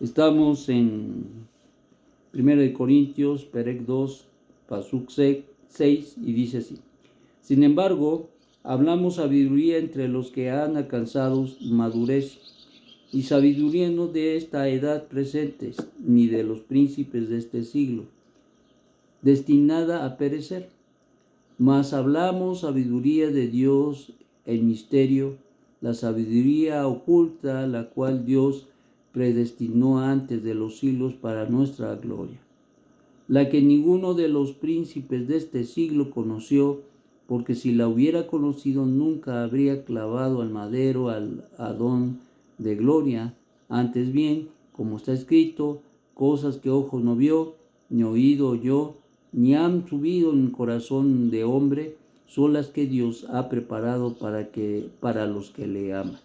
Estamos en 1 Corintios, Perec 2, Pasuk 6, y dice así: sin embargo, hablamos sabiduría entre los que han alcanzado madurez, y sabiduría no de esta edad presente, ni de los príncipes de este siglo, destinada a perecer. Mas hablamos sabiduría de Dios en misterio, la sabiduría oculta, la cual Dios predestinó antes de los siglos para nuestra gloria, la que ninguno de los príncipes de este siglo conoció, porque si la hubiera conocido nunca habría clavado al madero al Adón de gloria. Antes bien, como está escrito, cosas que ojo no vio, ni oído oyó, ni han subido en el corazón de hombre, son las que Dios ha preparado para los que le aman.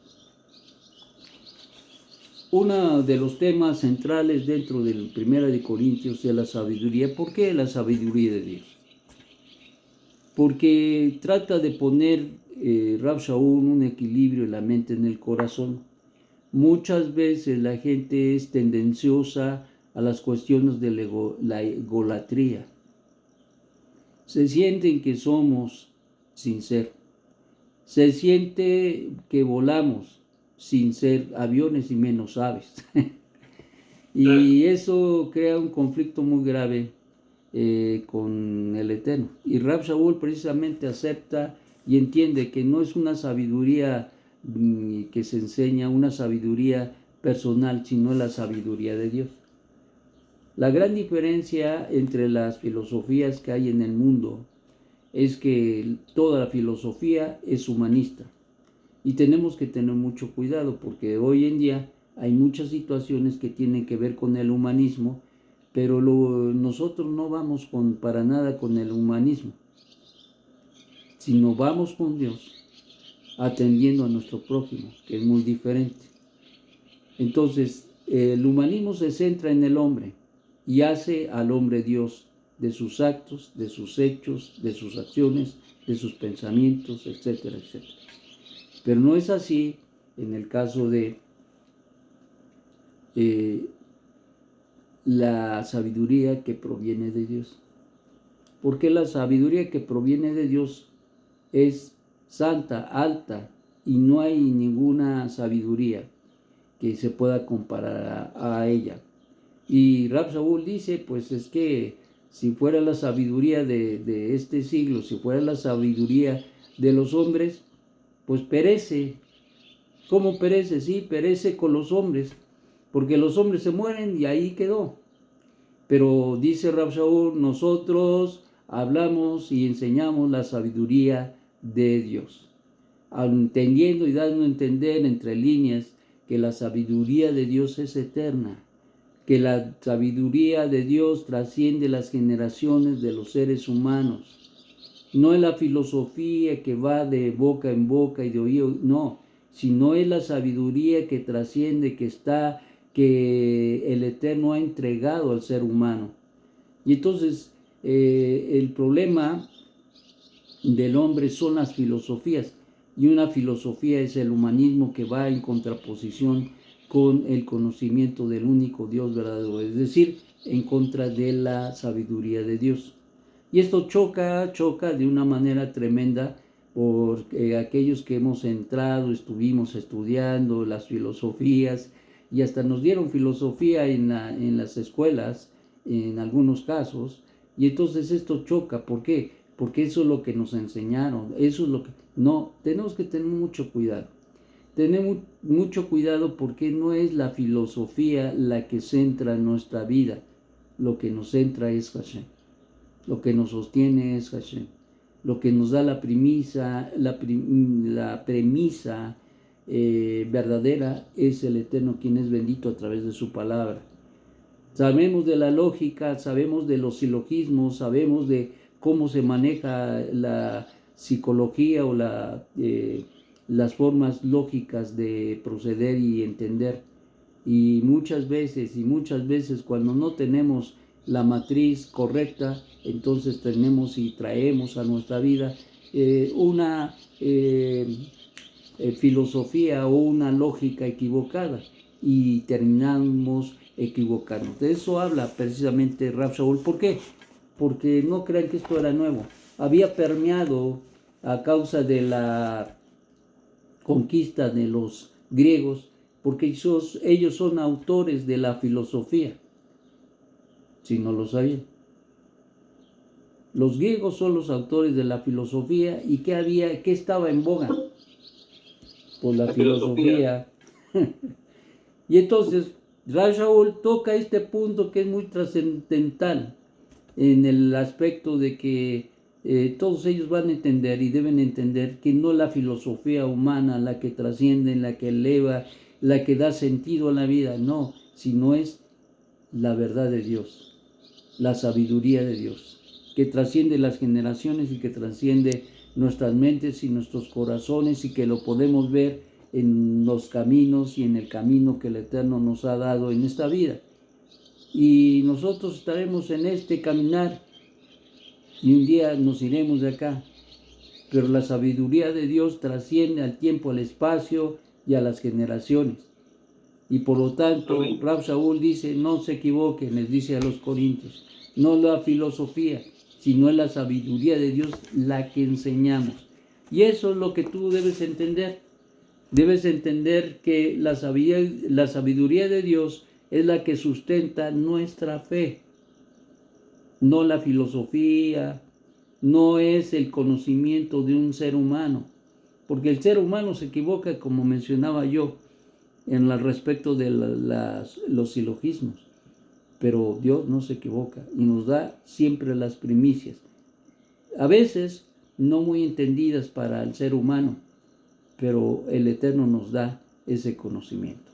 Uno de los temas centrales dentro del 1 Corintios es la sabiduría. ¿Por qué la sabiduría de Dios? Porque trata de poner Rab Shaul un equilibrio en la mente, en el corazón. Muchas veces la gente es tendenciosa a las cuestiones de la egolatría. Se sienten que somos sin ser. Se siente que volamos sin ser aviones y menos aves. Y eso crea un conflicto muy grave con el Eterno. Y Rab Shaul precisamente acepta y entiende que no es una sabiduría que se enseña, una sabiduría personal, sino la sabiduría de Dios. La gran diferencia entre las filosofías que hay en el mundo es que toda la filosofía es humanista. Y tenemos que tener mucho cuidado porque hoy en día hay muchas situaciones que tienen que ver con el humanismo, pero nosotros no vamos para nada con el humanismo, sino vamos con Dios, atendiendo a nuestro prójimo, que es muy diferente. Entonces, el humanismo se centra en el hombre y hace al hombre Dios de sus actos, de sus hechos, de sus acciones, de sus pensamientos, etcétera, etcétera. Pero no es así en el caso de la sabiduría que proviene de Dios. Porque la sabiduría que proviene de Dios es santa, alta, y no hay ninguna sabiduría que se pueda comparar a ella. Y Rab Shaul dice, pues es que si fuera la sabiduría de este siglo, si fuera la sabiduría de los hombres, pues perece. ¿Cómo perece? Sí, perece con los hombres, porque los hombres se mueren y ahí quedó. Pero dice Rab Shaul, nosotros hablamos y enseñamos la sabiduría de Dios, entendiendo y dando a entender entre líneas que la sabiduría de Dios es eterna, que la sabiduría de Dios trasciende las generaciones de los seres humanos. No es la filosofía que va de boca en boca y de oído, no, sino es la sabiduría que trasciende, que el Eterno ha entregado al ser humano. Y entonces el problema del hombre son las filosofías, y una filosofía es el humanismo que va en contraposición con el conocimiento del único Dios verdadero, es decir, en contra de la sabiduría de Dios. Y esto choca de una manera tremenda por aquellos que hemos entrado, estuvimos estudiando las filosofías y hasta nos dieron filosofía en las escuelas, en algunos casos, y entonces esto choca. ¿Por qué? Porque eso es lo que nos enseñaron, eso es lo que... No, tenemos que tener mucho cuidado. Tenemos mucho cuidado porque no es la filosofía la que centra nuestra vida, lo que nos centra es Hashem. Lo que nos sostiene es Hashem. Lo que nos da la premisa verdadera es el Eterno, quien es bendito a través de su palabra. Sabemos de la lógica, sabemos de los silogismos, sabemos de cómo se maneja la psicología o las formas lógicas de proceder y entender. Y muchas veces cuando no tenemos la matriz correcta, entonces tenemos y traemos a nuestra vida una filosofía o una lógica equivocada. y terminamos equivocándonos. De eso habla precisamente Rav Shaul. ¿Por qué? Porque no crean que esto era nuevo. Había permeado a causa de la conquista de los griegos, porque ellos son autores de la filosofía, si no lo sabían. Los griegos son los autores de la filosofía. ¿Y qué estaba en boga? Pues la filosofía. Y entonces Rav Shaul toca este punto que es muy trascendental en el aspecto de que todos ellos van a entender y deben entender que no la filosofía humana la que trasciende, la que eleva, la que da sentido a la vida, no, sino es la verdad de Dios, la sabiduría de Dios, que trasciende las generaciones y que trasciende nuestras mentes y nuestros corazones, y que lo podemos ver en los caminos y en el camino que el Eterno nos ha dado en esta vida. Y nosotros estaremos en este caminar y un día nos iremos de acá. Pero la sabiduría de Dios trasciende al tiempo, al espacio y a las generaciones. Y por lo tanto, Rav Shaul dice, no se equivoquen, les dice a los corintios, no la filosofía, sino es la sabiduría de Dios la que enseñamos. Y eso es lo que tú debes entender. Debes entender que la sabiduría de Dios es la que sustenta nuestra fe, no la filosofía, no es el conocimiento de un ser humano, porque el ser humano se equivoca, como mencionaba yo, en el respecto de los silogismos, pero Dios no se equivoca y nos da siempre las primicias, a veces no muy entendidas para el ser humano, pero el Eterno nos da ese conocimiento.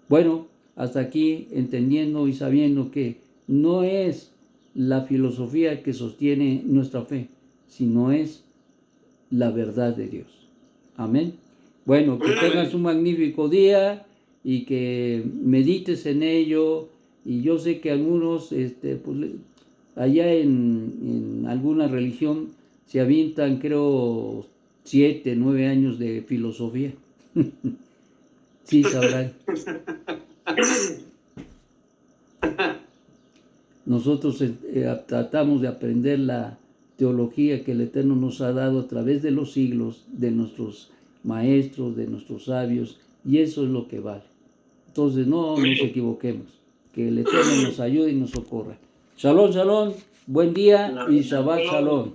Bueno, hasta aquí entendiendo y sabiendo que no es la filosofía que sostiene nuestra fe, sino es la verdad de Dios. Amén. Bueno, que tengas un magnífico día y que medites en ello. Y yo sé que algunos, pues, allá en alguna religión se avientan, creo, 7, 9 años de filosofía. Sí, sabrán. Nosotros tratamos de aprender la teología que el Eterno nos ha dado a través de los siglos, de nuestros maestros, de nuestros sabios, y eso es lo que vale. Entonces no nos equivoquemos, que el Eterno nos ayude y nos socorra. Shalom, shalom, buen día y Shabbat shalom.